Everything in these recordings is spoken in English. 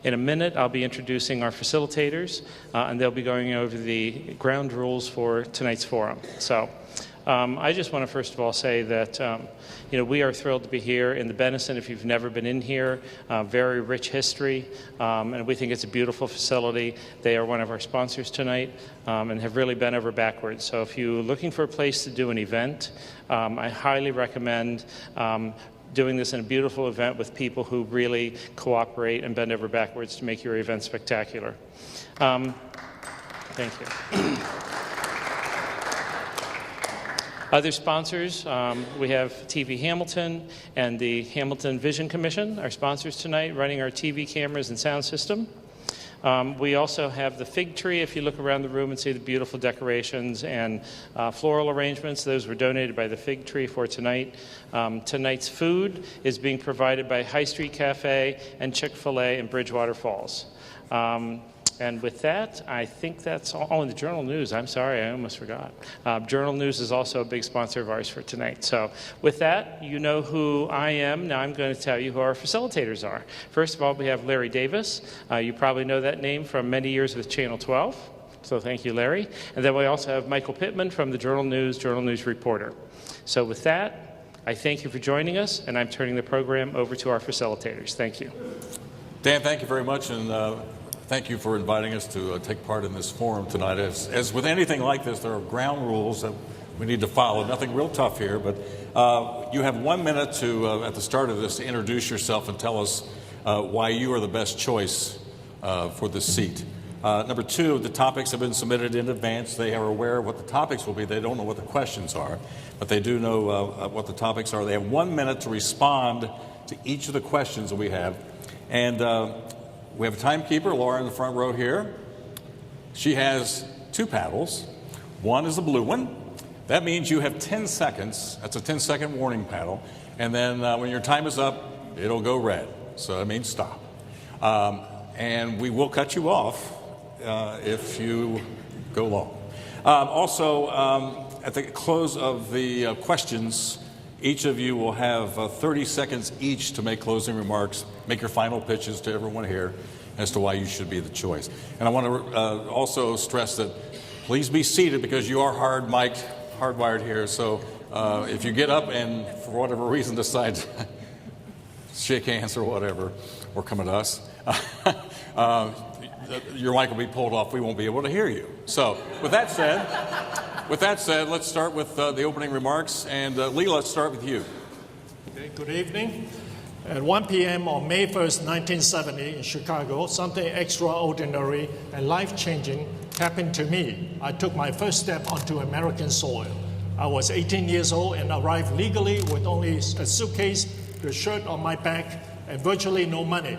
In a minute, I'll be introducing our facilitators, and they'll be going over the ground rules for tonight's forum. So I just want to first of all say that we are thrilled to be here in the Benison. If you've never been in here, very rich history, and we think it's a beautiful facility. They are one of our sponsors tonight and have really bent over backwards. So if you're looking for a place to do an event, I highly recommend doing this in a beautiful event with people who really cooperate and bend over backwards to make your event spectacular. Thank you. Other sponsors, we have TV Hamilton and the Hamilton Vision Commission, our sponsors tonight, running our TV cameras and sound system. We also have the fig tree. If you look around the room and see the beautiful decorations and floral arrangements, those were donated by the fig tree for tonight. Tonight's food is being provided by High Street Cafe and Chick-fil-A in Bridgewater Falls. And with that, I think that's all. Oh, and the Journal News. I'm sorry, I almost forgot. Journal News is also a big sponsor of ours for tonight. So with that, you know who I am. Now I'm going to tell you who our facilitators are. First of all, we have Larry Davis. You probably know that name from many years with Channel 12. So thank you, Larry. And then we also have Michael Pittman from the Journal News reporter. So with that, I thank you for joining us, and I'm turning the program over to our facilitators. Thank you. Dan, thank you very much. And thank you for inviting us to take part in this forum tonight. As with anything like this, there are ground rules that we need to follow. Nothing real tough here, but you have 1 minute to, at the start of this, to introduce yourself and tell us why you are the best choice for this seat. Number two, the topics have been submitted in advance. They are aware of what the topics will be. They don't know what the questions are, but they do know what the topics are. They have 1 minute to respond to each of the questions that we have. And we have a timekeeper, Laura, in the front row here. She has 2 paddles. One is the blue one. That means you have 10 seconds. That's a 10-second warning paddle. And then when your time is up, it'll go red. So that means stop. And we will cut you off if you go long. Also, at the close of the questions, each of you will have 30 seconds each to make closing remarks, make your final pitches to everyone here as to why you should be the choice. And I want to also stress that please be seated because you are hardwired here. So if you get up and for whatever reason decide to shake hands or whatever, or come at us, your mic will be pulled off. We won't be able to hear you. So with that said, let's start with the opening remarks. And Lee, let's start with you. Okay, good evening. At 1 p.m. on May 1st, 1970 in Chicago, something extraordinary and life-changing happened to me. I took my first step onto American soil. I was 18 years old and arrived legally with only a suitcase, the shirt on my back, and virtually no money.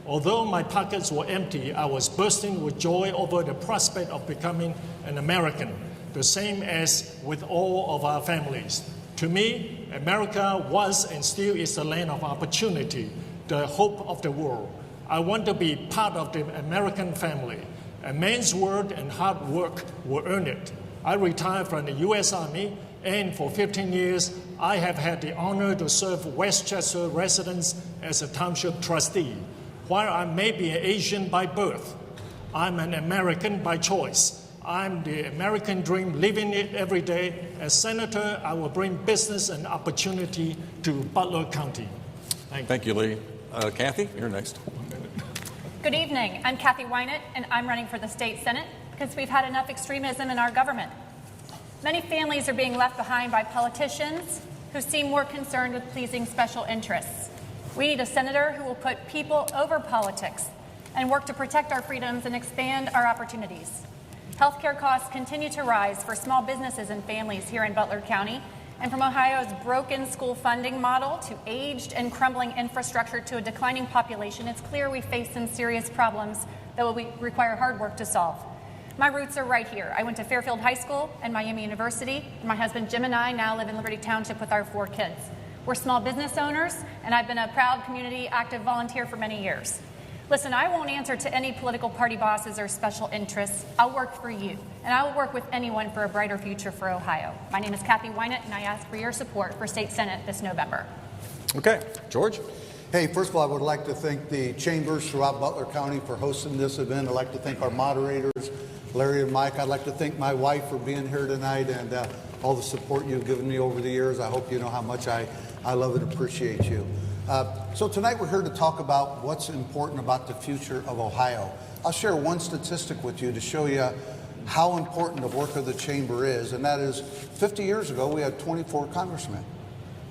Although my pockets were empty, I was bursting with joy over the prospect of becoming an American, the same as with all of our families. To me, America was and still is the land of opportunity, the hope of the world. I want to be part of the American family. A man's word and hard work will earn it. I retired from the U.S. Army, and for 15 years, I have had the honor to serve Westchester residents as a township trustee. While I may be an Asian by birth, I'm an American by choice. I'm the American dream, living it every day. As senator, I will bring business and opportunity to Butler County. Thank you, Lee. Kathy, you're next. Good evening. I'm Kathy Wynette, and I'm running for the state senate because we've had enough extremism in our government. Many families are being left behind by politicians who seem more concerned with pleasing special interests. We need a senator who will put people over politics and work to protect our freedoms and expand our opportunities. Healthcare costs continue to rise for small businesses and families here in Butler County, and from Ohio's broken school funding model to aged and crumbling infrastructure to a declining population, it's clear we face some serious problems that will require hard work to solve. My roots are right here. I went to Fairfield High School and Miami University. My husband Jim and I now live in Liberty Township with our 4 kids. We're small business owners, and I've been a proud community active volunteer for many years. Listen, I won't answer to any political party bosses or special interests. I'll work for you, and I will work with anyone for a brighter future for Ohio. My name is Kathy Wynette, and I ask for your support for State Senate this November. Okay, George? Hey, first of all, I would like to thank the chambers throughout Butler County for hosting this event. I'd like to thank our moderators, Larry and Mike. I'd like to thank my wife for being here tonight and all the support you've given me over the years. I hope you know how much I love and appreciate you. So tonight we're here to talk about what's important about the future of Ohio. I'll share one statistic with you to show you how important the work of the chamber is, and that is 50 years ago we had 24 congressmen.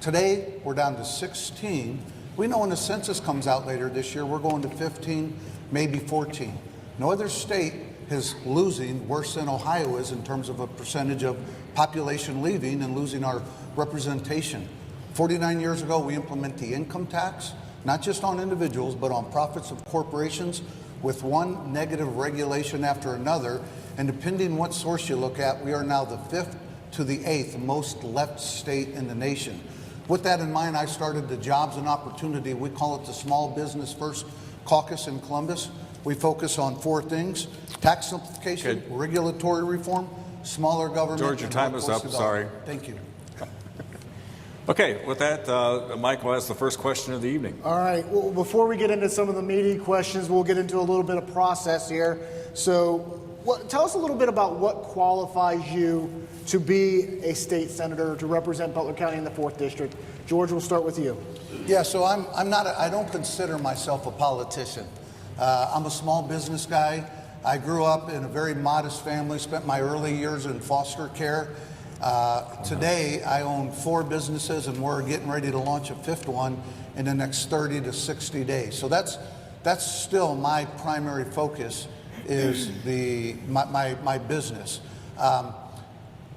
Today we're down to 16. We know when the census comes out later this year, we're going to 15, maybe 14. No other state is losing worse than Ohio is in terms of a percentage of population leaving and losing our representation. 49 years ago, we implement the income tax, not just on individuals, but on profits of corporations with one negative regulation after another. And depending what source you look at, we are now the 5th to the 8th most left state in the nation. With that in mind, I started the Jobs and Opportunity. We call it the Small Business First Caucus in Columbus. We focus on 4 things: tax simplification, regulatory reform, smaller government. George, your time is up. Sorry. Thank you. Okay, with that, Mike will ask the first question of the evening. All right. Well, before we get into some of the meaty questions, we'll get into a little bit of process here. So tell us a little bit about what qualifies you to be a state senator to represent Butler County in the 4th District. George, we'll start with you. Yeah, so I don't consider myself a politician. I'm a small business guy. I grew up in a very modest family, spent my early years in foster care. Today, I own 4 businesses, and we're getting ready to launch a 5th one in the next 30 to 60 days. So that's still my primary focus, is my business.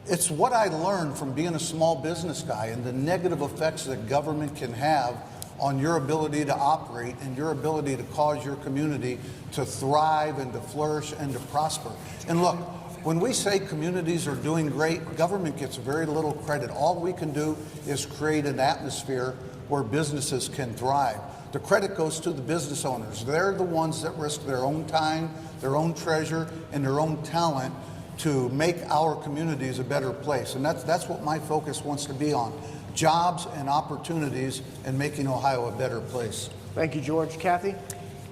It's what I learned from being a small business guy and the negative effects that government can have on your ability to operate and your ability to cause your community to thrive and to flourish and to prosper. And look, when we say communities are doing great, government gets very little credit. All we can do is create an atmosphere where businesses can thrive. The credit goes to the business owners. They're the ones that risk their own time, their own treasure, and their own talent to make our communities a better place. And that's what my focus wants to be on: jobs and opportunities and making Ohio a better place. Thank you, George. Kathy?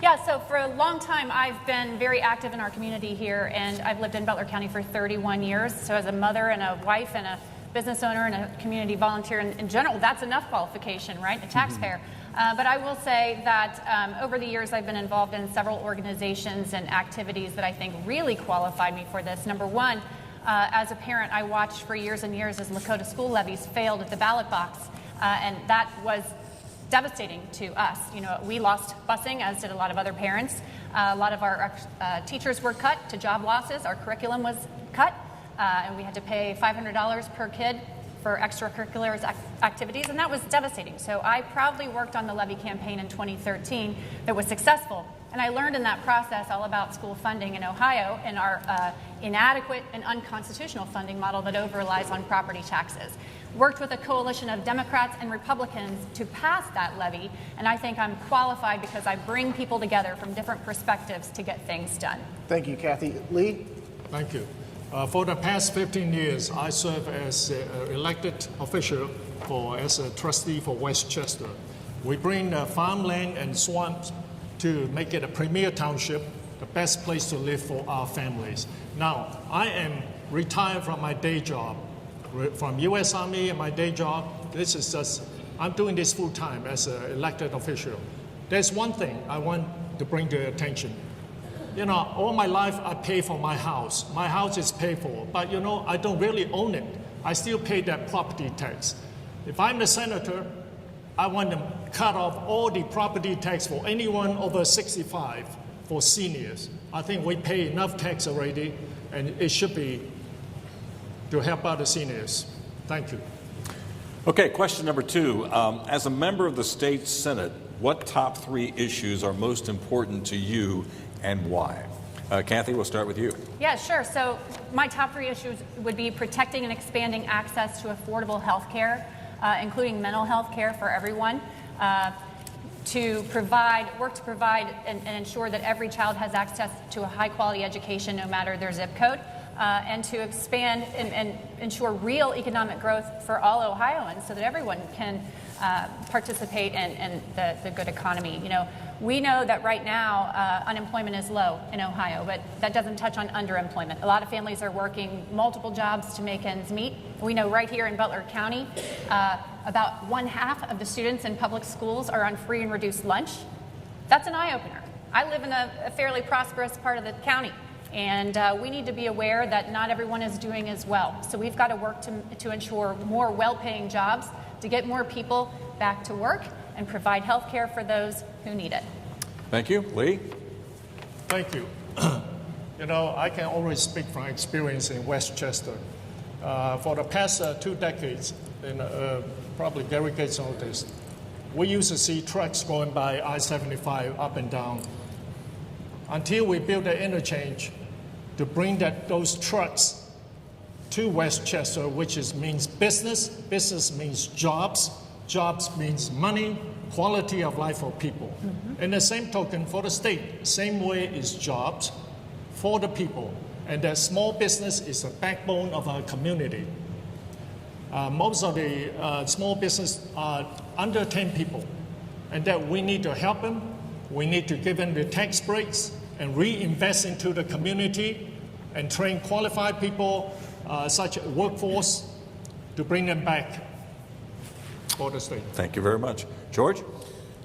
Yeah, so for a long time, I've been very active in our community here, and I've lived in Butler County for 31 years. So as a mother and a wife and a business owner and a community volunteer in general, that's enough qualification, right? A taxpayer. But I will say that over the years, I've been involved in several organizations and activities that I think really qualified me for this. Number one, as a parent, I watched for years and years as Lakota school levies failed at the ballot box, and that was devastating to us. You know, we lost busing, as did a lot of other parents. A lot of our teachers were cut to job losses. Our curriculum was cut, and we had to pay $500 per kid for extracurricular activities, and that was devastating. So I proudly worked on the levy campaign in 2013 that was successful, and I learned in that process all about school funding in Ohio and our inadequate and unconstitutional funding model that over-relies on property taxes. Worked with a coalition of Democrats and Republicans to pass that levy, and I think I'm qualified because I bring people together from different perspectives to get things done. Thank you, Kathy. Lee? Thank you. For the past 15 years, I served as an elected official as a trustee for Westchester. We bring farmland and swamps to make it a premier township, the best place to live for our families. Now, I am retired from my day job, from U.S. Army and my day job. This is just, I'm doing this full time as an elected official. There's one thing I want to bring to your attention. You know, all my life I pay for my house. My house is paid for, but you know, I don't really own it. I still pay that property tax. If I'm the senator, I want to cut off all the property tax for anyone over 65 for seniors. I think we pay enough tax already, and it should be to help out the seniors. Thank you. Okay, question number 2. As a member of the state Senate, what top 3 issues are most important to you and why? Kathy, we'll start with you. Yeah, sure. So my top 3 issues would be protecting and expanding access to affordable health care, including mental health care for everyone, to work to provide and ensure that every child has access to a high-quality education no matter their zip code, and to expand and ensure real economic growth for all Ohioans so that everyone can participate in the good economy. You know, we know that right now unemployment is low in Ohio, but that doesn't touch on underemployment. A lot of families are working multiple jobs to make ends meet. We know right here in Butler County, about 1/2 of the students in public schools are on free and reduced lunch. That's an eye-opener. I live in a fairly prosperous part of the county, and we need to be aware that not everyone is doing as well. So we've got to work to ensure more well-paying jobs, to get more people back to work and provide health care for those who need it. Thank you. Lee? Thank you. You know, I can always speak from experience in Westchester. For the past 2 decades, and probably Gary Gates knows this, we used to see trucks going by I-75 up and down. Until we built the interchange to bring those trucks to Westchester, which means business, business means jobs, jobs means money, quality of life for people. And the same token for the state, same way is jobs for the people. And that small business is the backbone of our community. Most of the small business are under 10 people, and that we need to help them. We need to give them the tax breaks and reinvest into the community and train qualified people, such as workforce, to bring them back for the state. Thank you very much. George?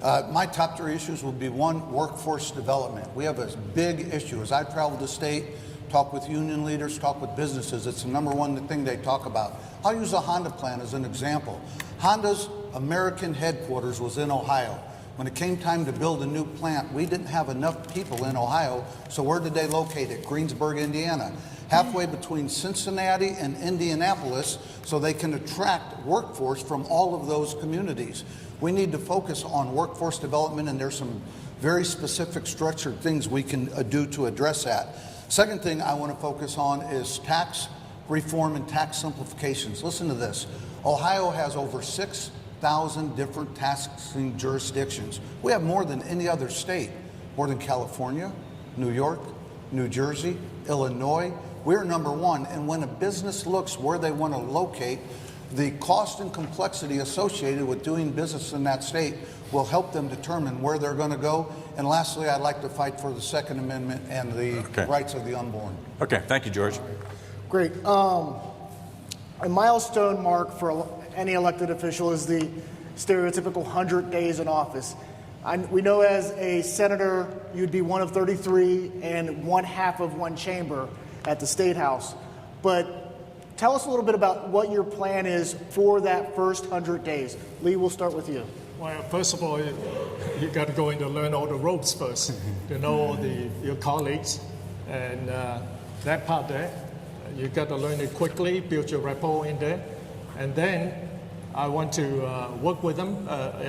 My top 3 issues will be 1, workforce development. We have a big issue. As I travel the state, talk with union leaders, talk with businesses, it's the number 1 thing they talk about. I'll use the Honda plant as an example. Honda's American headquarters was in Ohio. When it came time to build a new plant, we didn't have enough people in Ohio, so where did they locate it? Greensburg, Indiana. Halfway between Cincinnati and Indianapolis, so they can attract workforce from all of those communities. We need to focus on workforce development, and there's some very specific structured things we can do to address that. Second thing I want to focus on is tax reform and tax simplifications. Listen to this. Ohio has over 6,000 different taxing jurisdictions. We have more than any other state, more than California, New York, New Jersey, Illinois. We're number 1, and when a business looks where they want to locate, the cost and complexity associated with doing business in that state will help them determine where they're going to go. And lastly, I'd like to fight for the Second Amendment and the rights of the unborn. Okay, thank you, George. Great. A milestone mark for any elected official is the stereotypical 100 days in office. We know as a senator, you'd be one of 33 and 1/2 of one chamber at the State House. But tell us a little bit about what your plan is for that first 100 days. Lee, we'll start with you. Well, first of all, you got to go in to learn all the ropes first, to know all your colleagues, and that part there, you got to learn it quickly, build your rapport in there, and then I want to work with them,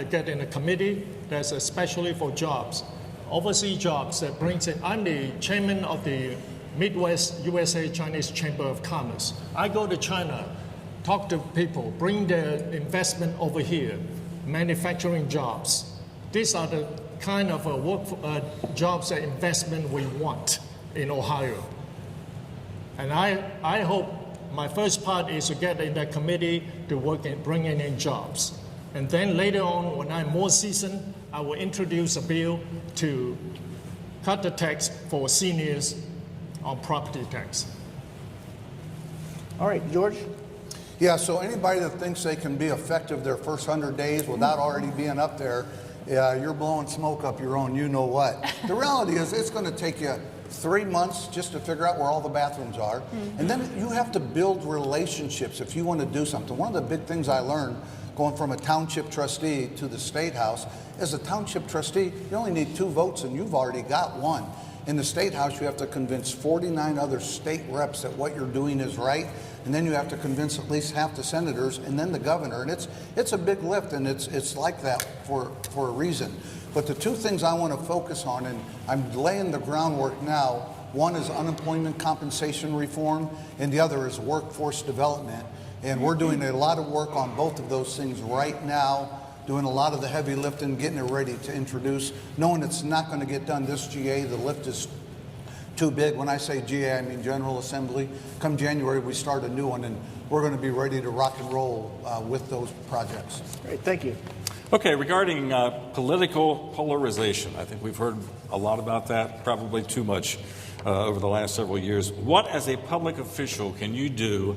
get in a committee that's especially for jobs, overseas jobs that brings in. I'm the chairman of the Midwest USA Chinese Chamber of Commerce. I go to China, talk to people, bring their investment over here, manufacturing jobs. These are the kind of jobs and investment we want in Ohio. And I hope my first part is to get in that committee to work in bringing in jobs. And then later on, when I'm more seasoned, I will introduce a bill to cut the tax for seniors on property tax. All right, George? Yeah, so anybody that thinks they can be effective their first 100 days without already being up there, you're blowing smoke up your own you-know-what. The reality is it's going to take you 3 months just to figure out where all the bathrooms are. And then you have to build relationships if you want to do something. One of the big things I learned going from a township trustee to the State House, as a township trustee, you only need 2 votes and you've already got 1. In the State House, you have to convince 49 other state reps that what you're doing is right, and then you have to convince at least half the senators and then the governor. And it's a big lift, and it's like that for a reason. But the 2 things I want to focus on, and I'm laying the groundwork now, one is unemployment compensation reform, and the other is workforce development. And we're doing a lot of work on both of those things right now, doing a lot of the heavy lifting, getting it ready to introduce, knowing it's not going to get done this GA. The lift is too big. When I say GA, I mean General Assembly. Come January, we start a new one, and we're going to be ready to rock and roll with those projects. Great, thank you. Okay, regarding political polarization, I think we've heard a lot about that, probably too much over the last several years. What, as a public official, can you do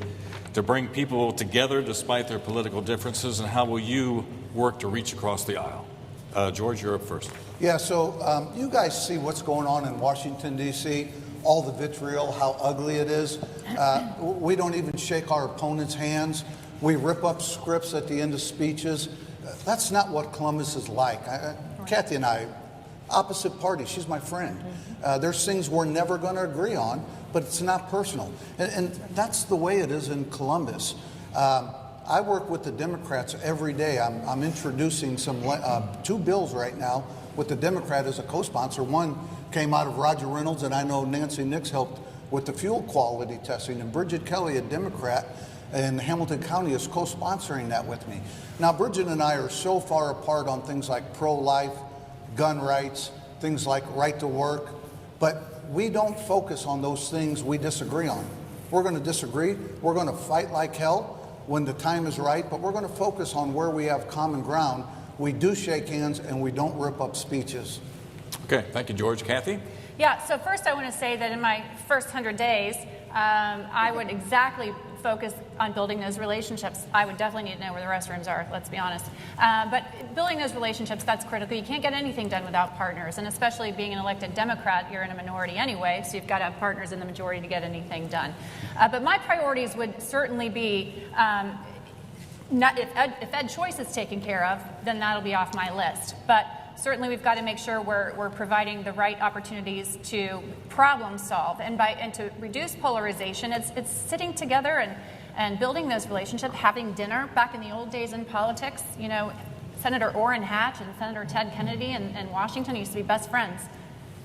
to bring people together despite their political differences, and how will you work to reach across the aisle? George, you're up first. Yeah, so you guys see what's going on in Washington, D.C., all the vitriol, how ugly it is. We don't even shake our opponents' hands. We rip up scripts at the end of speeches. That's not what Columbus is like. Kathy and I, opposite parties. She's my friend. There's things we're never going to agree on, but it's not personal. And that's the way it is in Columbus. I work with the Democrats every day. I'm introducing two bills right now with the Democrat as a co-sponsor. One came out of Roger Reynolds, and I know Nancy Nix helped with the fuel quality testing. And Bridget Kelly, a Democrat in Hamilton County, is co-sponsoring that with me. Now, Bridget and I are so far apart on things like pro-life, gun rights, things like right to work, but we don't focus on those things we disagree on. We're going to disagree. We're going to fight like hell when the time is right, but we're going to focus on where we have common ground. We do shake hands, and we don't rip up speeches. Okay, thank you, George. Kathy? Yeah, so first I want to say that in my first 100 days, I would exactly focus on building those relationships. I would definitely need to know where the restrooms are, let's be honest. But building those relationships, that's critical. You can't get anything done without partners, and especially being an elected Democrat, you're in a minority anyway, so you've got to have partners in the majority to get anything done. But my priorities would certainly be, if Ed Choice is taken care of, then that'll be off my list. But certainly we've got to make sure we're providing the right opportunities to problem solve, and to reduce polarization. It's sitting together and building those relationships, having dinner. Back in the old days in politics, you know, Senator Orrin Hatch and Senator Ted Kennedy in Washington used to be best friends.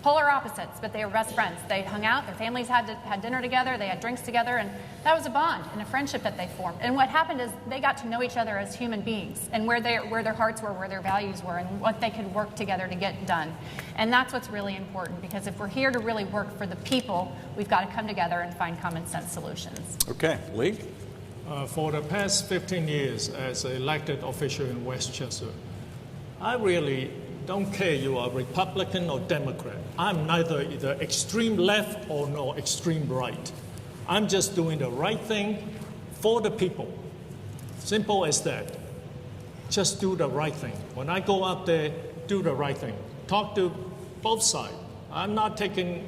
Polar opposites, but they were best friends. They hung out, their families had dinner together, they had drinks together, and that was a bond and a friendship that they formed. And what happened is they got to know each other as human beings, and where their hearts were, where their values were, and what they could work together to get done. And that's what's really important, because if we're here to really work for the people, we've got to come together and find common sense solutions. Okay, Lee? For the past 15 years as an elected official in Westchester, I really don't care you are Republican or Democrat. I'm neither either extreme left or no extreme right. I'm just doing the right thing for the people. Simple as that. Just do the right thing. When I go out there, do the right thing. Talk to both sides. I'm not taking,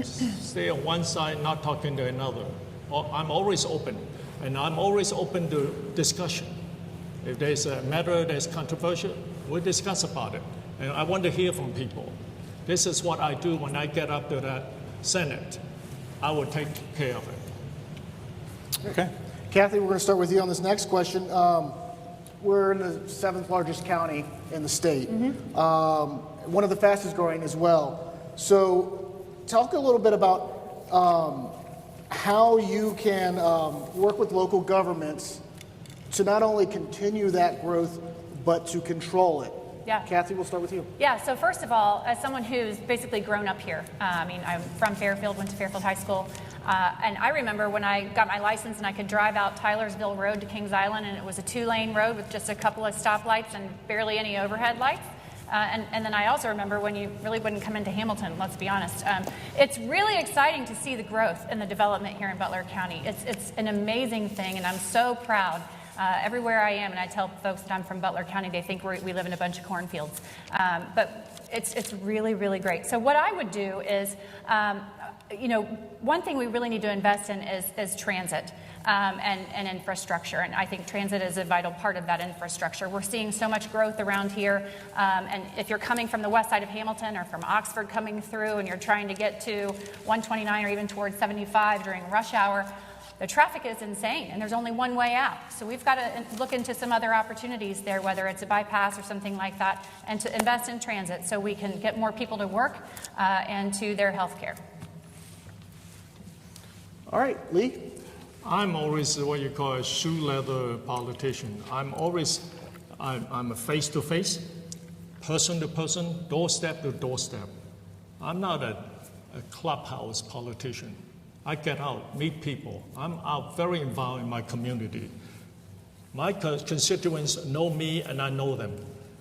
stay on one side, not talking to another. I'm always open, and I'm always open to discussion. If there's a matter that's controversial, we discuss about it. And I want to hear from people. This is what I do when I get up to the Senate. I will take care of it. Okay. Kathy, we're going to start with you on this next question. We're in the 7th largest county in the state, one of the fastest growing as well. So talk a little bit about how you can work with local governments to not only continue that growth, but to control it. Yeah. Kathy, we'll start with you. Yeah, so first of all, as someone who's basically grown up here, I'm from Fairfield, went to Fairfield High School, and I remember when I got my license and I could drive out Tylersville Road to Kings Island, and it was a 2-lane road with just a couple of stoplights and barely any overhead lights. And then I also remember when you really wouldn't come into Hamilton, let's be honest. It's really exciting to see the growth and the development here in Butler County. It's an amazing thing, and I'm so proud. Everywhere I am, and I tell folks that I'm from Butler County, they think we live in a bunch of cornfields. But it's really, really great. So what I would do is, one thing we really need to invest in is transit and infrastructure. And I think transit is a vital part of that infrastructure. We're seeing so much growth around here. And if you're coming from the west side of Hamilton or from Oxford coming through and you're trying to get to 129 or even towards 75 during rush hour, the traffic is insane, and there's only one way out. So we've got to look into some other opportunities there, whether it's a bypass or something like that, and to invest in transit so we can get more people to work and to their health care. All right, Lee. I'm always what you call a shoe leather politician. I'm a face-to-face, person-to-person, doorstep to doorstep. I'm not a clubhouse politician. I get out, meet people. I'm out very involved in my community. My constituents know me and I know them.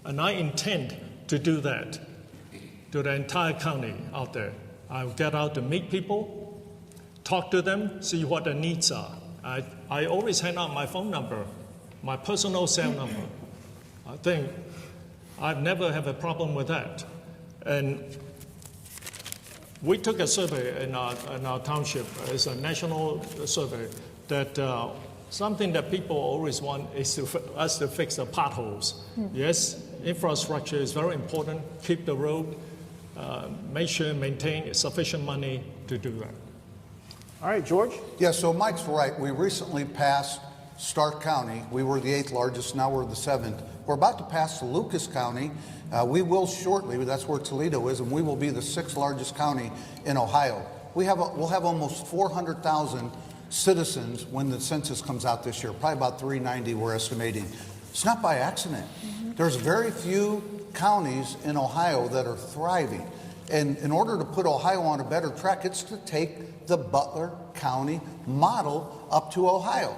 And I intend to do that to the entire county out there. I'll get out to meet people, talk to them, see what their needs are. I always hand out my phone number, my personal cell number. I think I've never had a problem with that. And we took a survey in our township. It's a national survey that something that people always want is us to fix the potholes. Yes, infrastructure is very important. Keep the road, make sure maintain sufficient money to do that. All right, George? Yeah, so Mike's right. We recently passed Stark County. We were the 8th largest, now we're the 7th. We're about to pass Lucas County. We will shortly, that's where Toledo is, and we will be the 6th largest county in Ohio. We'll have almost 400,000 citizens when the census comes out this year, probably about 390 we're estimating. It's not by accident. There's very few counties in Ohio that are thriving. And in order to put Ohio on a better track, it's to take the Butler County model up to Ohio.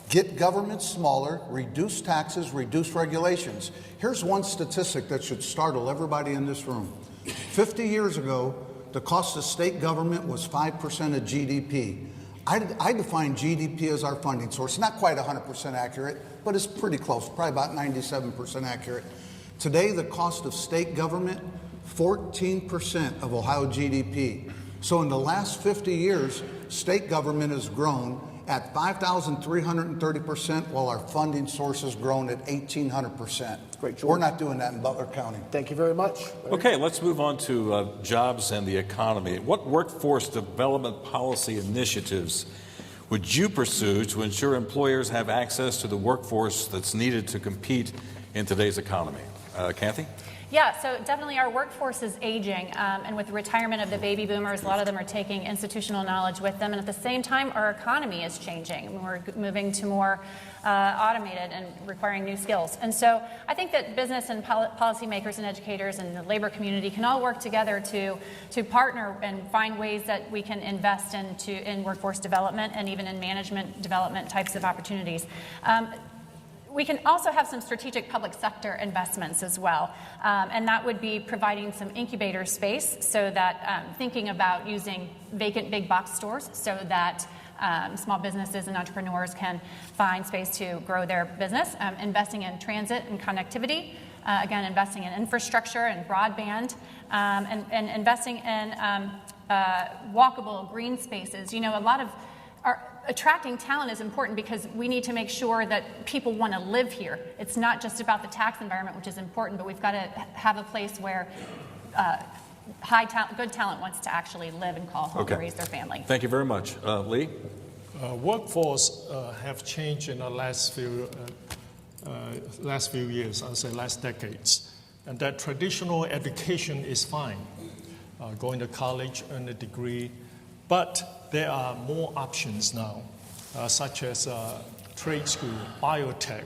Get government smaller, reduce taxes, reduce regulations. Here's one statistic that should startle everybody in this room. 50 years ago, the cost of state government was 5% of GDP. I define GDP as our funding source. Not quite 100% accurate, but it's pretty close, probably about 97% accurate. Today, the cost of state government, 14% of Ohio GDP. So in the last 50 years, state government has grown at 5,330%, while our funding source has grown at 1,800%. Great, George. We're not doing that in Butler County. Thank you very much. Okay, let's move on to jobs and the economy. What workforce development policy initiatives would you pursue to ensure employers have access to the workforce that's needed to compete in today's economy? Kathy? Yeah, so definitely our workforce is aging, and with the retirement of the baby boomers, a lot of them are taking institutional knowledge with them, and at the same time, our economy is changing. We're moving to more automated and requiring new skills. And so I think that business and policymakers and educators and the labor community can all work together to partner and find ways that we can invest in workforce development and even in management development types of opportunities. We can also have some strategic public sector investments as well, and that would be providing some incubator space so that thinking about using vacant big box stores so that small businesses and entrepreneurs can find space to grow their business, investing in transit and connectivity, again, investing in infrastructure and broadband, and investing in walkable green spaces. You know, a lot of attracting talent is important because we need to make sure that people want to live here. It's not just about the tax environment, which is important, but we've got to have a place where good talent wants to actually live and call home and raise their family. Thank you very much. Lee? Workforce have changed in the last few years, I'll say last decades. And that traditional education is fine, going to college, earn a degree, but there are more options now, such as trade school, biotech,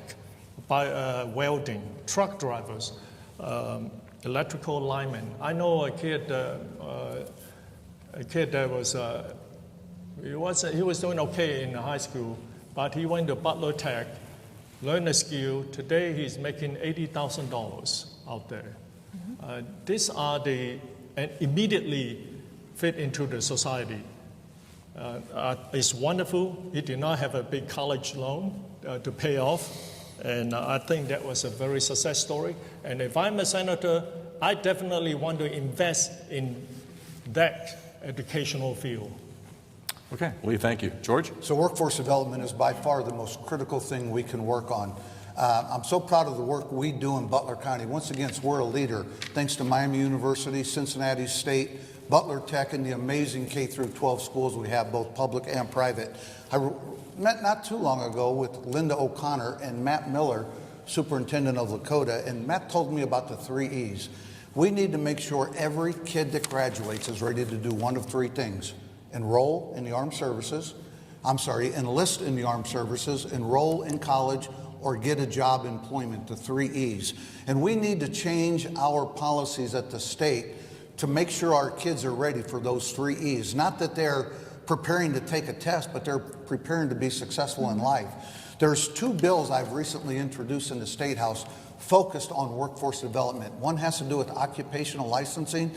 welding, truck drivers, electrical linemen. I know a kid that he was doing okay in high school, but he went to Butler Tech, learned a skill. Today he's making $80,000 out there. These are and immediately fit into the society. It's wonderful. He did not have a big college loan to pay off, and I think that was a very success story. And if I'm a senator, I definitely want to invest in that educational field. Okay, Lee, thank you. George? So workforce development is by far the most critical thing we can work on. I'm so proud of the work we do in Butler County. Once again, we're a leader, thanks to Miami University, Cincinnati State, Butler Tech, and the amazing K-12 schools we have, both public and private. I met not too long ago with Linda O'Connor and Matt Miller, superintendent of Lakota, and Matt told me about the 3 E's. We need to make sure every kid that graduates is ready to do one of 3 things: enlist in the armed services, enroll in college, or get a job employment, the 3 E's. And we need to change our policies at the state to make sure our kids are ready for those 3 E's. Not that they're preparing to take a test, but they're preparing to be successful in life. There's 2 bills I've recently introduced in the State House focused on workforce development. One has to do with occupational licensing.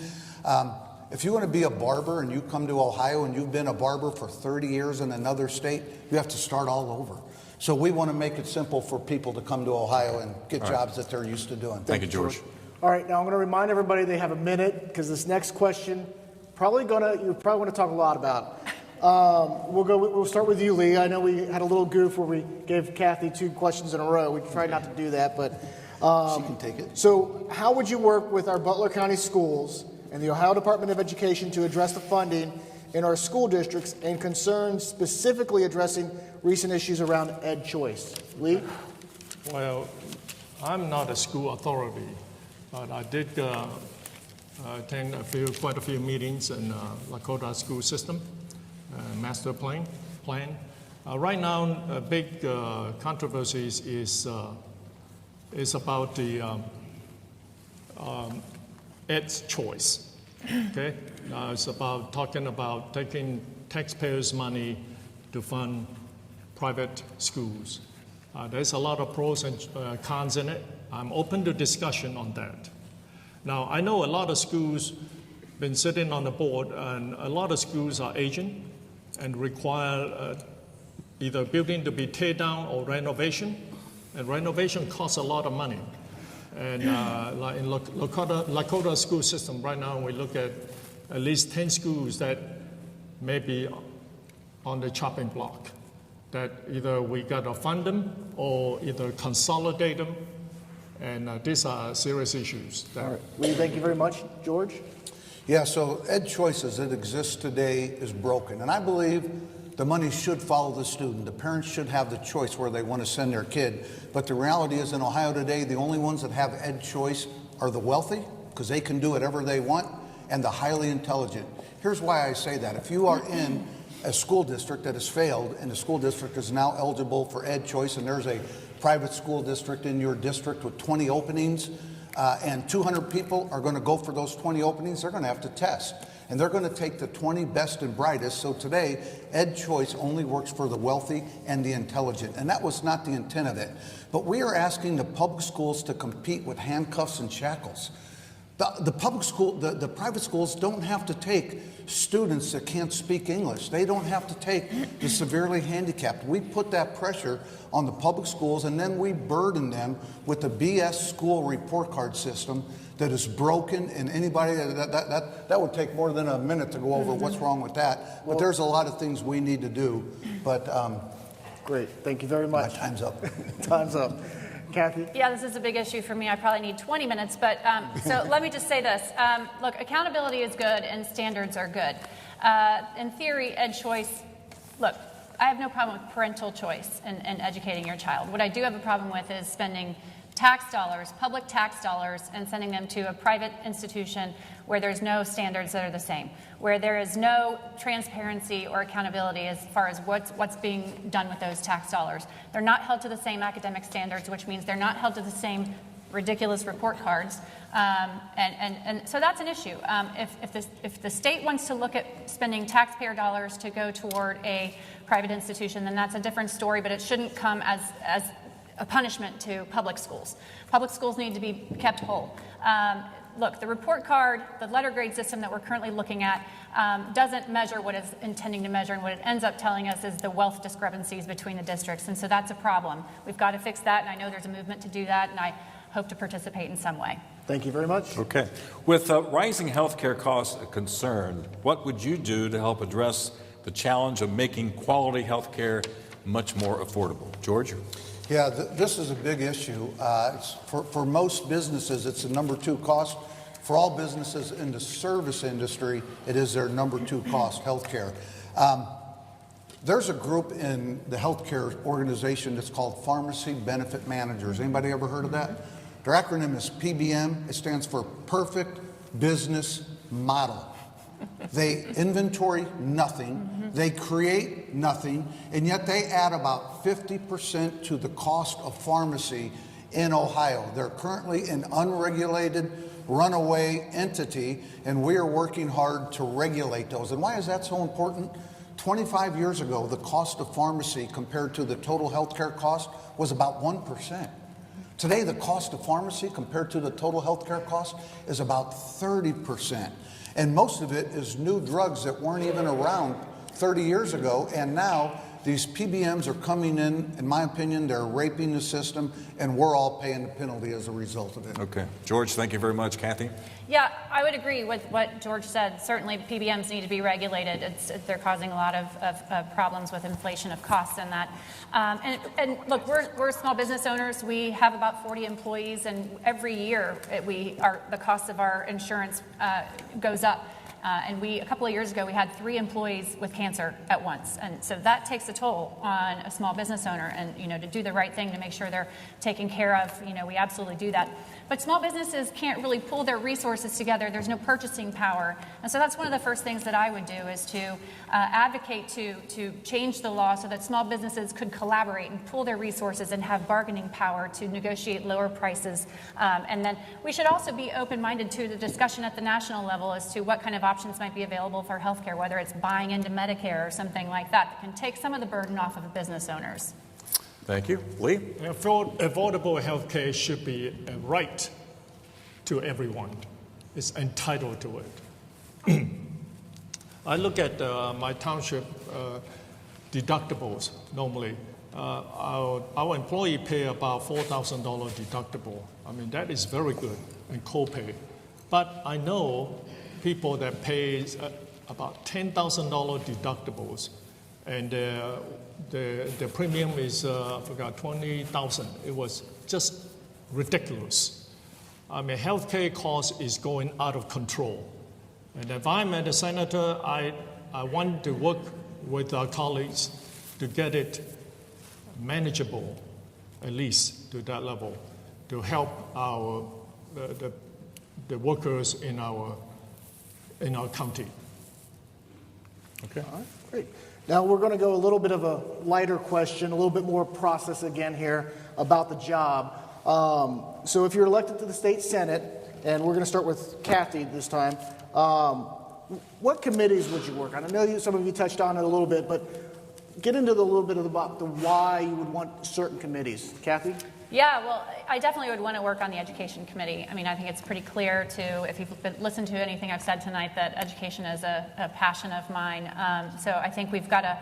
If you want to be a barber and you come to Ohio and you've been a barber for 30 years in another state, you have to start all over. So we want to make it simple for people to come to Ohio and get jobs that they're used to doing. Thank you, George. All right, now I'm going to remind everybody they have a minute because this next question you're probably going to talk a lot about. We'll start with you, Lee. I know we had a little goof where we gave Kathy 2 questions in a row. We tried not to do that, but she can take it. So how would you work with our Butler County schools and the Ohio Department of Education to address the funding in our school districts and concerns specifically addressing recent issues around ed choice? Lee? Well, I'm not a school authority, but I did attend quite a few meetings in Lakota school system, master plan. Right now, a big controversy is about the ed choice. Okay, it's about talking about taking taxpayers' money to fund private schools. There's a lot of pros and cons in it. I'm open to discussion on that. Now, I know a lot of schools been sitting on the board, and a lot of schools are aging and require either building to be teared down or renovation, and renovation costs a lot of money. And like in Lakota school system right now, we look at least 10 schools that may be on the chopping block, that either we got to fund them or either consolidate them. And these are serious issues. All right. Lee, thank you very much. George? Yeah, so ed choice as it exists today is broken. And I believe the money should follow the student. The parents should have the choice where they want to send their kid. But the reality is in Ohio today, the only ones that have ed choice are the wealthy, because they can do whatever they want, and the highly intelligent. Here's why I say that. If you are in a school district that has failed, and the school district is now eligible for ed choice, and there's a private school district in your district with 20 openings, and 200 people are going to go for those 20 openings, they're going to have to test. And they're going to take the 20 best and brightest. So today, ed choice only works for the wealthy and the intelligent. And that was not the intent of it. But we are asking the public schools to compete with handcuffs and shackles. The private schools don't have to take students that can't speak English. They don't have to take the severely handicapped. We put that pressure on the public schools, and then we burden them with the BS school report card system that is broken, and anybody that would take more than a minute to go over what's wrong with that. But there's a lot of things we need to do. But great, thank you very much. My time's up. Time's up. Kathy? Yeah, this is a big issue for me. I probably need 20 minutes, but so let me just say this. Look, accountability is good and standards are good. In theory, ed choice, look, I have no problem with parental choice in educating your child. What I do have a problem with is spending tax dollars, public tax dollars, and sending them to a private institution where there's no standards that are the same, where there is no transparency or accountability as far as what's being done with those tax dollars. They're not held to the same academic standards, which means they're not held to the same ridiculous report cards. And so that's an issue. If the state wants to look at spending taxpayer dollars to go toward a private institution, then that's a different story, but it shouldn't come as a punishment to public schools. Public schools need to be kept whole. Look, the report card, the letter grade system that we're currently looking at doesn't measure what it's intending to measure, and what it ends up telling us is the wealth discrepancies between the districts, and so that's a problem. We've got to fix that, and I know there's a movement to do that, and I hope to participate in some way. Thank you very much. Okay. With rising health care costs a concern, what would you do to help address the challenge of making quality health care much more affordable? George? Yeah, this is a big issue. For most businesses, it's the number 2 cost. For all businesses in the service industry, it is their number 2 cost, healthcare. There's a group in the healthcare organization that's called Pharmacy Benefit Managers. Anybody ever heard of that? Their acronym is PBM. It stands for Perfect Business Model. They inventory nothing, they create nothing, and yet they add about 50% to the cost of pharmacy in Ohio. They're currently an unregulated, runaway entity, and we are working hard to regulate those. And why is that so important? 25 years ago, the cost of pharmacy compared to the total healthcare cost was about 1%. Today, the cost of pharmacy compared to the total healthcare cost is about 30%. And most of it is new drugs that weren't even around 30 years ago. And now these PBMs are coming in my opinion, they're raping the system, and we're all paying the penalty as a result of it. Okay. George, thank you very much. Kathy? Yeah, I would agree with what George said. Certainly, PBMs need to be regulated. They're causing a lot of problems with inflation of costs and that. And look, we're small business owners. We have about 40 employees, and every year the cost of our insurance goes up. And a couple of years ago, we had 3 employees with cancer at once. And so that takes a toll on a small business owner. And, to do the right thing to make sure they're taken care of, we absolutely do that. But small businesses can't really pull their resources together. There's no purchasing power. And so that's one of the first things that I would do is to advocate to change the law so that small businesses could collaborate and pool their resources and have bargaining power to negotiate lower prices. And then we should also be open-minded to the discussion at the national level as to what kind of options might be available for healthcare, whether it's buying into Medicare or something like that can take some of the burden off of business owners. Thank you. Lee? Affordable health care should be a right to everyone. It's entitled to it. I look at my township deductibles normally. Our employee pay about $4,000 deductible. I mean, that is very good, and copay. But I know people that pay about $10,000 deductibles, and the premium is, I forgot, $20,000. It was just ridiculous. I mean, healthcare cost is going out of control. And if I'm a senator, I want to work with our colleagues to get it manageable, at least to that level, to help the workers in our county. Okay. All right, great. Now we're going to go a little bit of a lighter question, a little bit more process again here about the job. So if you're elected to the state senate, and we're going to start with Kathy this time, what committees would you work on? I know some of you touched on it a little bit, but get into a little bit about the why you would want certain committees. Kathy? Yeah, well, I definitely would want to work on the education committee. I mean, I think it's pretty clear if you've listened to anything I've said tonight, that education is a passion of mine. So I think we've got to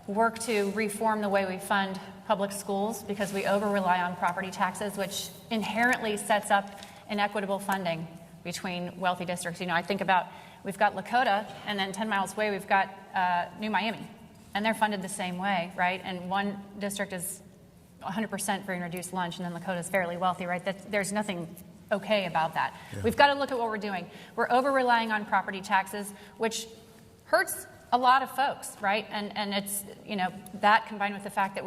work to reform the way we fund public schools, because we over-rely on property taxes, which inherently sets up inequitable funding between wealthy districts. I think about, we've got Lakota, and then 10 miles away we've got New Miami, and they're funded the same way, right? And one district is 100% free and reduced lunch, and then Lakota's fairly wealthy, right? There's nothing okay about that. Yeah. We've got to look at what we're doing. We're over-relying on property taxes, which hurts a lot of folks, right? And it's, that combined with the fact that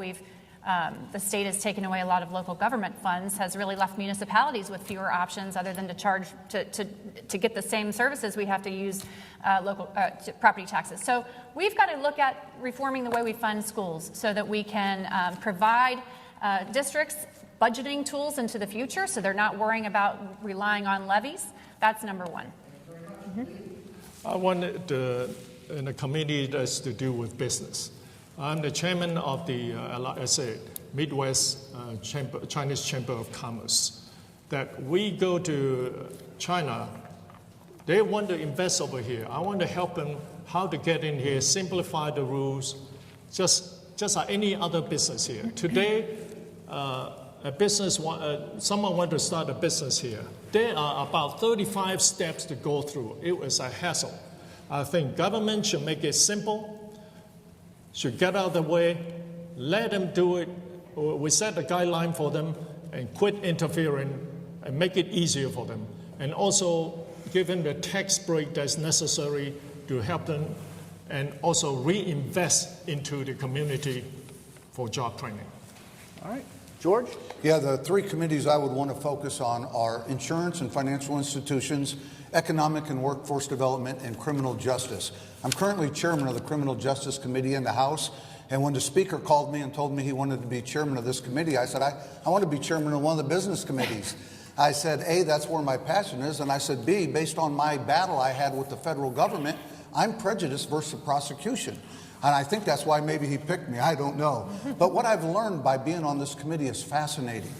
the state has taken away a lot of local government funds, has really left municipalities with fewer options other than to charge to get the same services. We have to use local property taxes. So we've got to look at reforming the way we fund schools so that we can provide districts budgeting tools into the future, so they're not worrying about relying on levies. That's number one. I wanted in a committee that's to do with business. I'm the chairman of the LSA, Midwest Chinese Chamber of Commerce. That we go to China, they want to invest over here. I want to help them how to get in here, simplify the rules, just like any other business here. Today, someone wants to start a business here. There are about 35 steps to go through. It was a hassle. I think government should make it simple, should get out of the way, let them do it. We set a guideline for them and quit interfering and make it easier for them. And also give them the tax break that's necessary to help them, and also reinvest into the community for job training. All right. George? Yeah, the 3 committees I would want to focus on are insurance and financial institutions, economic and workforce development, and criminal justice. I'm currently chairman of the Criminal Justice Committee in the House, and when the Speaker called me and told me he wanted to be chairman of this committee, I said, I want to be chairman of one of the business committees. I said, A, that's where my passion is, and I said, B, based on my battle I had with the federal government, I'm prejudiced versus prosecution. And I think that's why maybe he picked me. I don't know. But what I've learned by being on this committee is fascinating.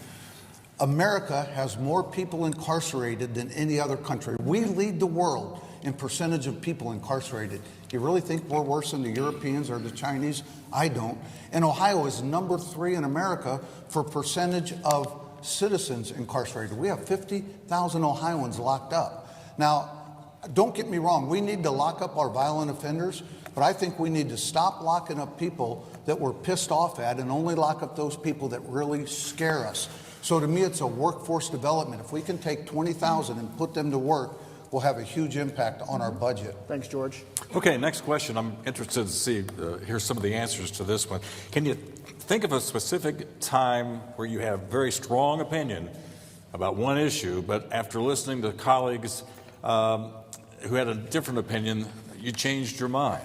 America has more people incarcerated than any other country. We lead the world in percentage of people incarcerated. You really think we're worse than the Europeans or the Chinese? I don't. And Ohio is number 3 in America for percentage of citizens incarcerated. We have 50,000 Ohioans locked up. Now, don't get me wrong, we need to lock up our violent offenders, but I think we need to stop locking up people that we're pissed off at and only lock up those people that really scare us. So to me, it's a workforce development. If we can take 20,000 and put them to work, we'll have a huge impact on our budget. Thanks, George. Okay, next question. I'm interested to hear some of the answers to this one. Can you think of a specific time where you have very strong opinion about one issue, but after listening to colleagues who had a different opinion, you changed your mind?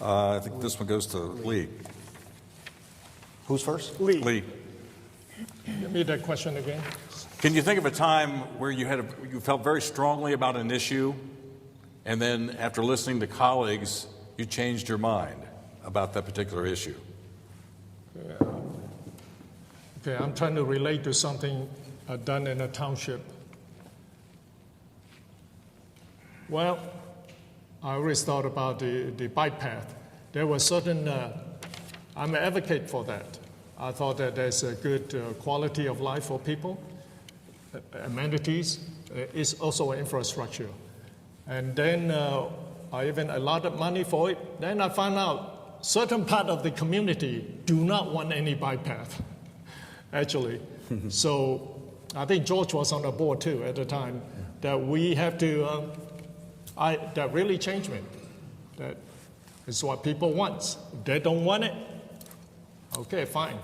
I think this one goes to Lee. Who's first? Lee. Give me that question again. Can you think of a time where you felt very strongly about an issue, and then after listening to colleagues, you changed your mind about that particular issue? Okay, I'm trying to relate to something done in a township. Well, I always thought about the bike path. There was certain, I'm an advocate for that. I thought that there's a good quality of life for people. Amenities is also an infrastructure. And then I even allotted money for it. Then I found out certain part of the community do not want any bike path, actually. So I think George was on the board too at the time, that we have to, that really changed me. That is what people want. If they don't want it, okay, fine.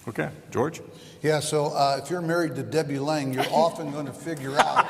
Okay, George? Yeah, so if you're married to Debbie Lang, you're often going to figure out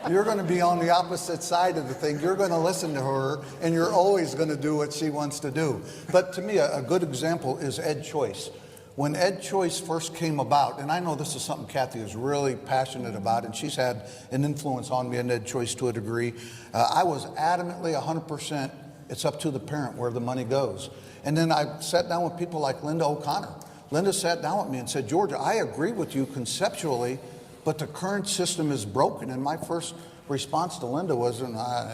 you're going to be on the opposite side of the thing. You're going to listen to her, and you're always going to do what she wants to do. But to me, a good example is Ed Choice. When Ed Choice first came about, and I know this is something Kathy is really passionate about, and she's had an influence on me in Ed Choice to a degree, I was adamantly 100%, it's up to the parent where the money goes. And then I sat down with people like Linda O'Connor. Linda sat down with me and said, Georgia, I agree with you conceptually, but the current system is broken. And my first response to Linda was,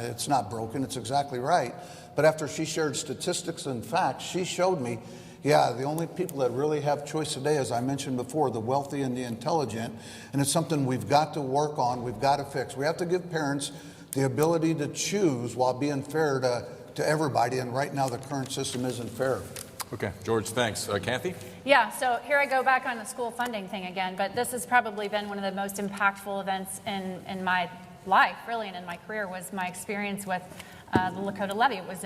it's not broken, it's exactly right. But after she shared statistics and facts, she showed me, yeah, the only people that really have choice today, as I mentioned before, the wealthy and the intelligent, and it's something we've got to work on, we've got to fix. We have to give parents the ability to choose while being fair to everybody, and right now the current system isn't fair. Okay, George, thanks. Kathy? Yeah, so here I go back on the school funding thing again, but this has probably been one of the most impactful events in my life, really, and in my career, was my experience with the Lakota levy. It was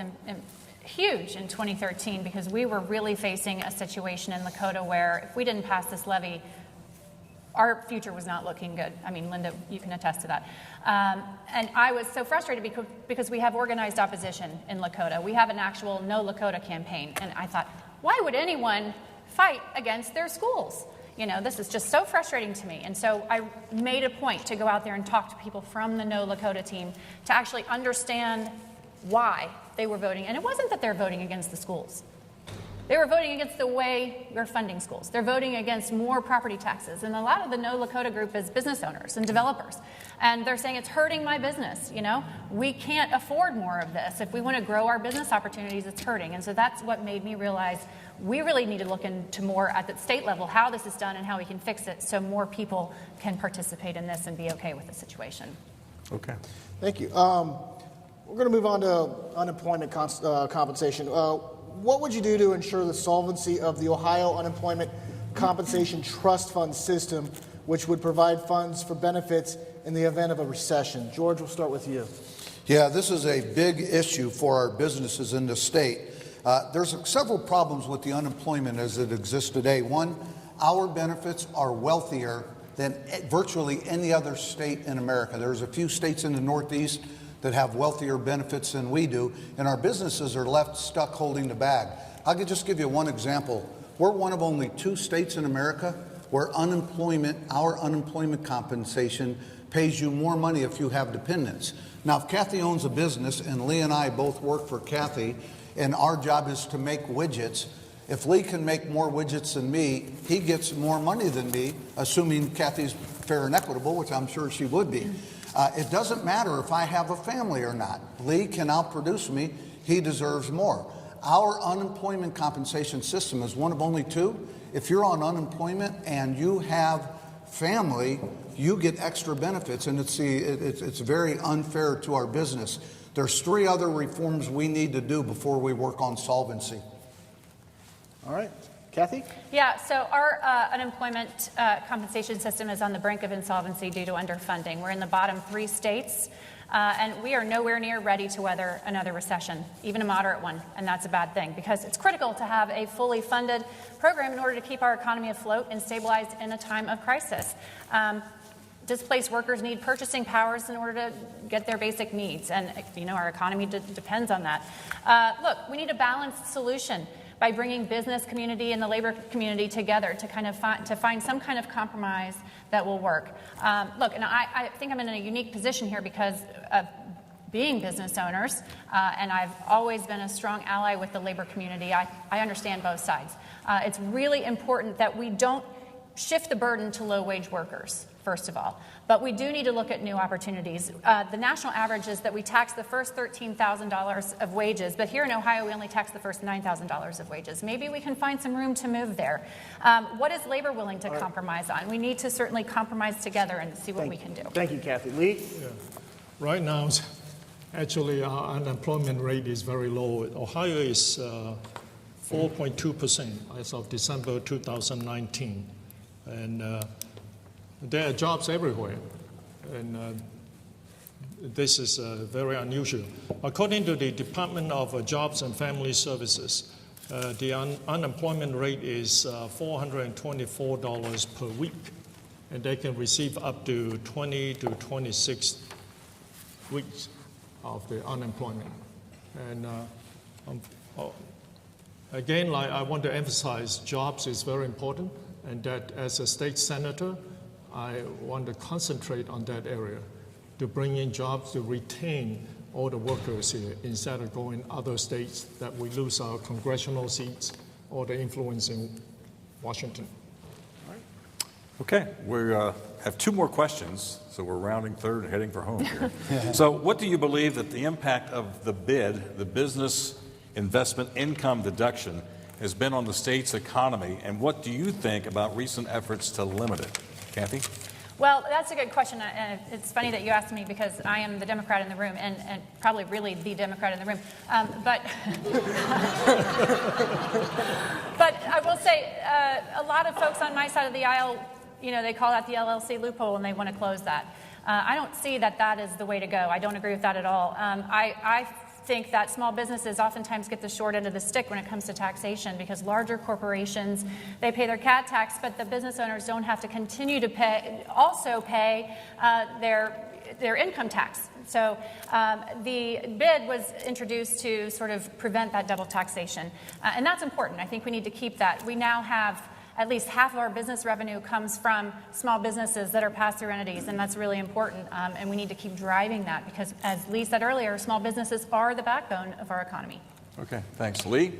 huge in 2013 because we were really facing a situation in Lakota where if we didn't pass this levy, our future was not looking good. I mean, Linda, you can attest to that. And I was so frustrated because we have organized opposition in Lakota. We have an actual No Lakota campaign. And I thought, why would anyone fight against their schools? You know, this is just so frustrating to me. And so I made a point to go out there and talk to people from the No Lakota team to actually understand why they were voting. And it wasn't that they're voting against the schools. They were voting against the way we're funding schools. They're voting against more property taxes. And a lot of the No Lakota group is business owners and developers. And they're saying it's hurting my business, you know. We can't afford more of this. If we want to grow our business opportunities, it's hurting. And so that's what made me realize we really need to look into more at the state level how this is done and how we can fix it so more people can participate in this and be okay with the situation. Okay. Thank you. We're going to move on to unemployment compensation. What would you do to ensure the solvency of the Ohio Unemployment Compensation Trust Fund system, which would provide funds for benefits in the event of a recession? George, we'll start with you. Yeah, this is a big issue for our businesses in the state. There's several problems with the unemployment as it exists today. One, our benefits are wealthier than virtually any other state in America. There's a few states in the Northeast that have wealthier benefits than we do, and our businesses are left stuck holding the bag. I could just give you one example. We're one of only 2 states in America where our unemployment compensation pays you more money if you have dependents. Now, if Kathy owns a business and Lee and I both work for Kathy, and our job is to make widgets, if Lee can make more widgets than me, he gets more money than me, assuming Kathy's fair and equitable, which I'm sure she would be. It doesn't matter if I have a family or not. Lee can outproduce me. He deserves more. Our unemployment compensation system is one of only two. If you're on unemployment and you have family, you get extra benefits, and it's very unfair to our business. There's 3 other reforms we need to do before we work on solvency. All right. Kathy? Yeah, so our unemployment compensation system is on the brink of insolvency due to underfunding. We're in the bottom 3 states, and we are nowhere near ready to weather another recession, even a moderate one, and that's a bad thing because it's critical to have a fully funded program in order to keep our economy afloat and stabilized in a time of crisis. Displaced workers need purchasing powers in order to get their basic needs, and our economy depends on that. Look, we need a balanced solution by bringing business community and the labor community together to kind of find some kind of compromise that will work. Look, and I think I'm in a unique position here because of being business owners, and I've always been a strong ally with the labor community. I understand both sides. It's really important that we don't shift the burden to low-wage workers, first of all. But we do need to look at new opportunities. The national average is that we tax the first $13,000 of wages, but here in Ohio we only tax the first $9,000 of wages. Maybe we can find some room to move there. What is labor willing to compromise on? We need to certainly compromise together and see what we can do. Thank you, Kathy. Lee? Yeah. Right now, actually, our unemployment rate is very low. Ohio is 4.2% as of December 2019. And there are jobs everywhere, and this is very unusual. According to the Department of Jobs and Family Services, the unemployment rate is $424 per week, and they can receive up to 20 to 26 weeks of the unemployment. And again, I want to emphasize jobs is very important, and that as a state senator, I want to concentrate on that area to bring in jobs to retain all the workers here instead of going other states that we lose our congressional seats or the influence in Washington. Okay, we have 2 more questions, so we're rounding third and heading for home here. So what do you believe that the impact of the BID, the Business Investment Income Deduction, has been on the state's economy, and what do you think about recent efforts to limit it? Kathy? Well, that's a good question, and it's funny that you asked me because I am the Democrat in the room, and probably really the Democrat in the room. But I will say a lot of folks on my side of the aisle, they call that the LLC loophole, and they want to close that. I don't see that is the way to go. I don't agree with that at all. I think that small businesses oftentimes get the short end of the stick when it comes to taxation because larger corporations, they pay their CAT tax, but the business owners don't have to continue to pay their income tax. So the BID was introduced to sort of prevent that double taxation, and that's important. I think we need to keep that. We now have at least half of our business revenue comes from small businesses that are pass-through entities, and that's really important, and we need to keep driving that because, as Lee said earlier, small businesses are the backbone of our economy. Okay, thanks. Lee?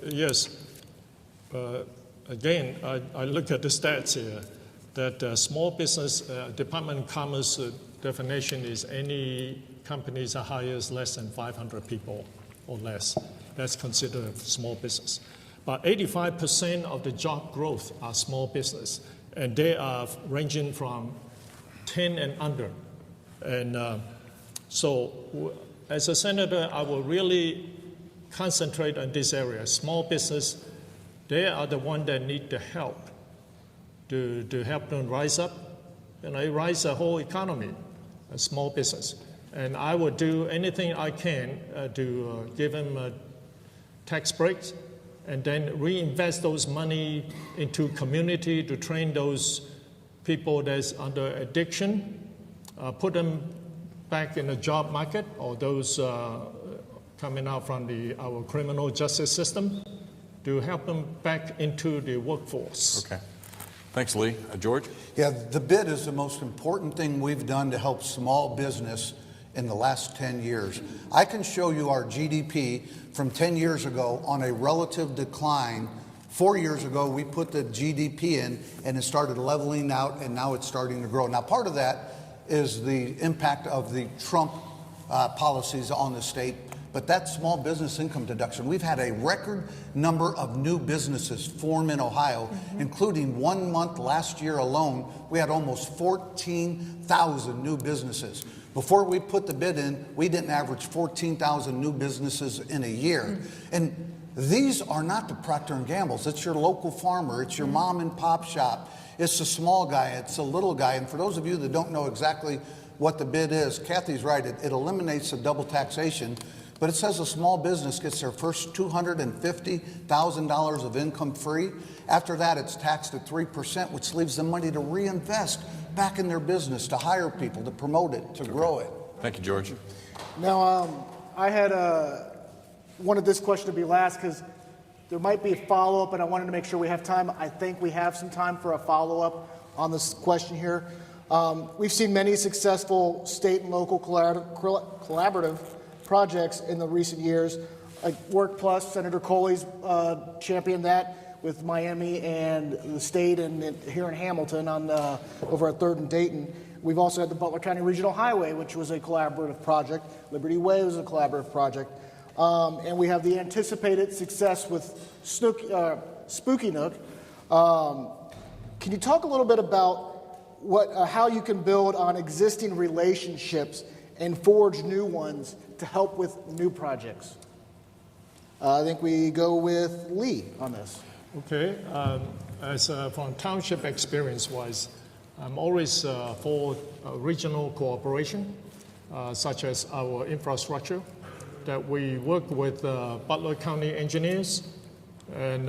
Yes. Again, I look at the stats here that small business Department of Commerce definition is any companies that hires less than 500 people or less. That's considered a small business. But 85% of the job growth are small business, and they are ranging from 10 and under. And so as a senator, I will really concentrate on this area. Small business, they are the ones that need the help to help them rise up, and I rise the whole economy, a small business. And I will do anything I can to give them tax breaks, and then reinvest those money into community to train those people that's under addiction, put them back in the job market, or those coming out from our criminal justice system, to help them back into the workforce. Okay. Thanks, Lee. George? Yeah, the bid is the most important thing we've done to help small business in the last 10 years. I can show you our GDP from 10 years ago on a relative decline. 4 years ago, we put the GDP in and it started leveling out, and now it's starting to grow. Now, part of that is the impact of the Trump policies on the state, but that small business income deduction, we've had a record number of new businesses form in Ohio, including 1 month last year alone, we had almost 14,000 new businesses. Before we put the bid in, we didn't average 14,000 new businesses in a year. And these are not the Procter & Gamble's. It's your local farmer. It's your mom and pop shop. It's the small guy. It's the little guy. And for those of you that don't know exactly what the bid is, Kathy's right. It eliminates the double taxation. But it says a small business gets their first $250,000 of income free. After that, it's taxed at 3%, which leaves them money to reinvest back in their business, to hire people, to promote it, to grow it. Thank you, George. Now, I had wanted this question to be last because there might be a follow-up, and I wanted to make sure we have time. I think we have some time for a follow-up on this question here. We've seen many successful state and local collaborative projects in the recent years, like Work Plus. Senator Coley's championed that with Miami and the state, and here in Hamilton on over at 3rd and Dayton. We've also had the Butler County Regional Highway, which was a collaborative project. Liberty Way was a collaborative project. And we have the anticipated success with Spooky Nook. Can you talk a little bit about how you can build on existing relationships and forge new ones to help with new projects? I think we go with Lee on this. Okay, as from township experience-wise, I'm always for regional cooperation, such as our infrastructure, that we work with Butler County engineers, and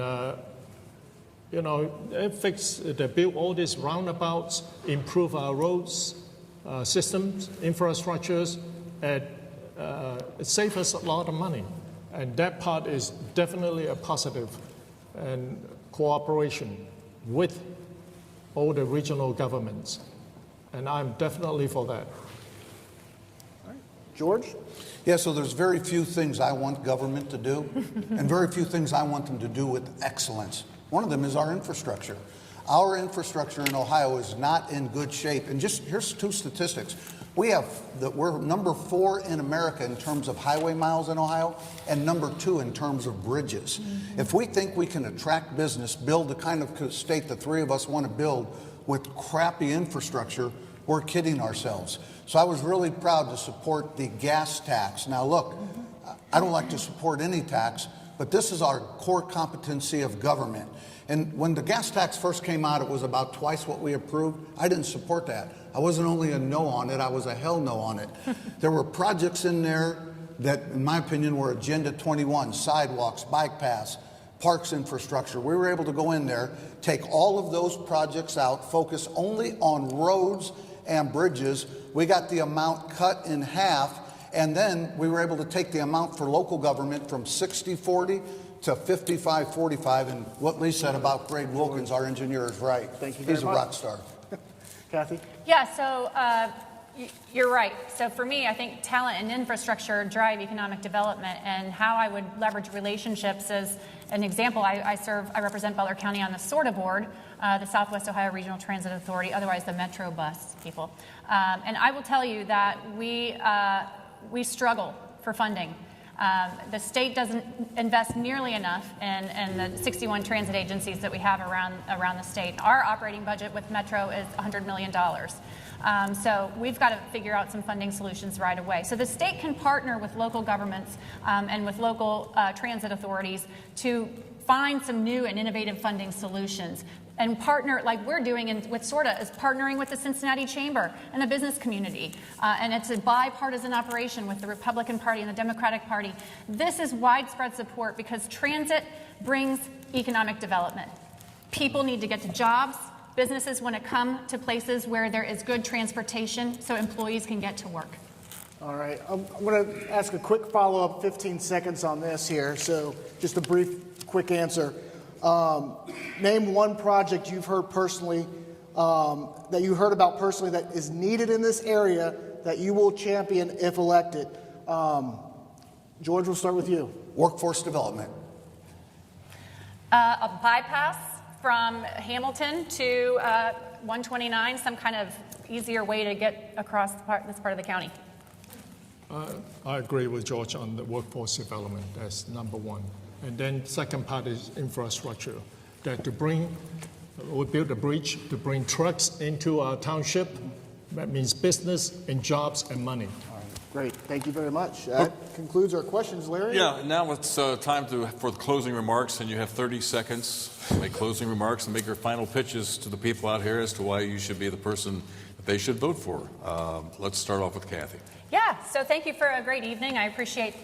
they build all these roundabouts, improve our roads, systems, infrastructures, and it saves us a lot of money. And that part is definitely a positive, and cooperation with all the regional governments. And I'm definitely for that. All right. George? Yeah, so there's very few things I want government to do, and very few things I want them to do with excellence. One of them is our infrastructure. Our infrastructure in Ohio is not in good shape. And just here's two statistics. We're number 4 in America in terms of highway miles in Ohio, and number 2 in terms of bridges. If we think we can attract business, build the kind of state the three of us want to build with crappy infrastructure, we're kidding ourselves. So I was really proud to support the gas tax. Now look, I don't like to support any tax, but this is our core competency of government. And when the gas tax first came out, it was about twice what we approved. I didn't support that. I wasn't only a no on it, I was a hell no on it. There were projects in there that, in my opinion, were Agenda 21, sidewalks, bike paths, parks infrastructure. We were able to go in there, take all of those projects out, focus only on roads and bridges. We got the amount cut in half, and then we were able to take the amount for local government from 60-40 to 55-45, and what Lee said about Greg Wilkins, our engineer, is right. Thank you very much. He's a rock star. Kathy? Yeah, so you're right. So for me, I think talent and infrastructure drive economic development, and how I would leverage relationships as an example. I represent Butler County on the SORTA board, the Southwest Ohio Regional Transit Authority, otherwise the Metro Bus people. And I will tell you that we struggle for funding. The state doesn't invest nearly enough in the 61 transit agencies that we have around the state. Our operating budget with Metro is $100 million. So we've got to figure out some funding solutions right away. So the state can partner with local governments and with local transit authorities to find some new and innovative funding solutions. And partner, like we're doing with SORTA, is partnering with the Cincinnati Chamber and the business community. And it's a bipartisan operation with the Republican Party and the Democratic Party. This is widespread support because transit brings economic development. People need to get to jobs. Businesses want to come to places where there is good transportation so employees can get to work. All right. I'm going to ask a quick follow-up, 15 seconds on this here. So just a brief, quick answer. Name one project you've heard personally, that you heard about personally that is needed in this area that you will champion if elected. George, we'll start with you. Workforce development. A bypass from Hamilton to 129, some kind of easier way to get across this part of the county. I agree with George on the workforce development. That's number one. And then second part is infrastructure. That we build a bridge to bring trucks into our township. That means business and jobs and money. Great. Thank you very much. That concludes our questions, Larry. Yeah, now it's time for the closing remarks, and you have 30 seconds to make closing remarks and make your final pitches to the people out here as to why you should be the person that they should vote for. Let's start off with Kathy. Yeah, so thank you for a great evening. I appreciate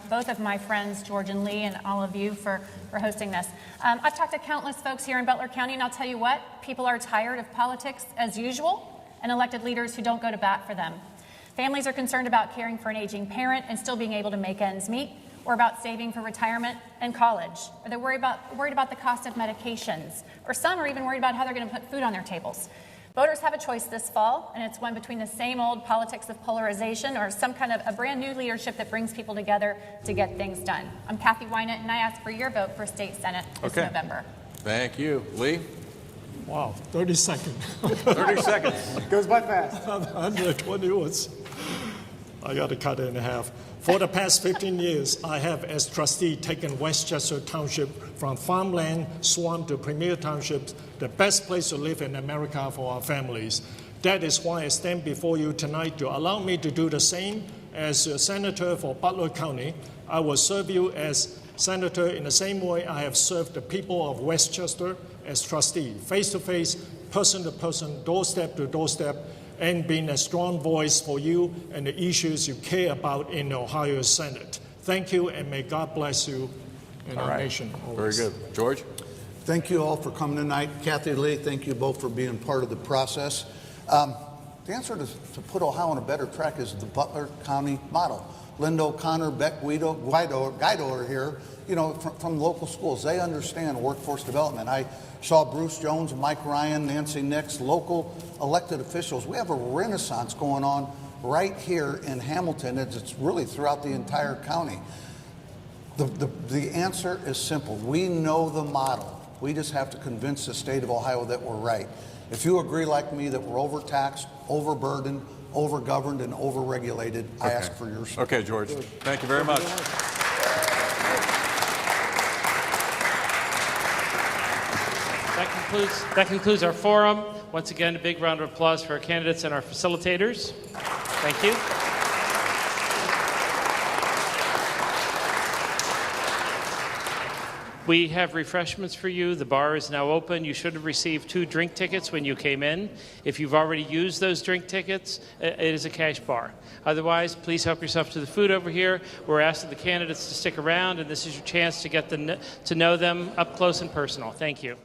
both of my friends, George and Lee, and all of you for hosting this. I've talked to countless folks here in Butler County, and I'll tell you what, people are tired of politics as usual and elected leaders who don't go to bat for them. Families are concerned about caring for an aging parent and still being able to make ends meet, or about saving for retirement and college, or they're worried about the cost of medications, or some are even worried about how they're going to put food on their tables. Voters have a choice this fall, and it's one between the same old politics of polarization or some kind of a brand new leadership that brings people together to get things done. I'm Kathy Wynette, and I ask for your vote for State Senate this November. Thank you. Lee? Wow, 30 seconds. 30 seconds. Goes by fast. 120 words. I got to cut it in half. For the past 15 years, I have, as trustee, taken Westchester Township from farmland, swamp to premier townships, the best place to live in America for our families. That is why I stand before you tonight to allow me to do the same. As a senator for Butler County, I will serve you as senator in the same way I have served the people of Westchester as trustee, face-to-face, person-to-person, doorstep to doorstep, and being a strong voice for you and the issues you care about in the Ohio Senate. Thank you, and may God bless you and our nation always. Very good. George? Thank you all for coming tonight. Kathy, Lee, thank you both for being part of the process. The answer to put Ohio on a better track is the Butler County model. Linda O'Connor, Beck Guido are here, from local schools. They understand workforce development. I saw Bruce Jones, Mike Ryan, Nancy Nix, local elected officials. We have a renaissance going on right here in Hamilton. It's really throughout the entire county. The answer is simple. We know the model. We just have to convince the state of Ohio that we're right. If you agree like me that we're overtaxed, overburdened, overgoverned, and overregulated, I ask for your support. Okay, George. Thank you very much. That concludes our forum. Once again, a big round of applause for our candidates and our facilitators. Thank you. We have refreshments for you. The bar is now open. You should have received 2 drink tickets when you came in. If you've already used those drink tickets, it is a cash bar. Otherwise, please help yourself to the food over here. We're asking the candidates to stick around, and this is your chance to get to know them up close and personal. Thank you.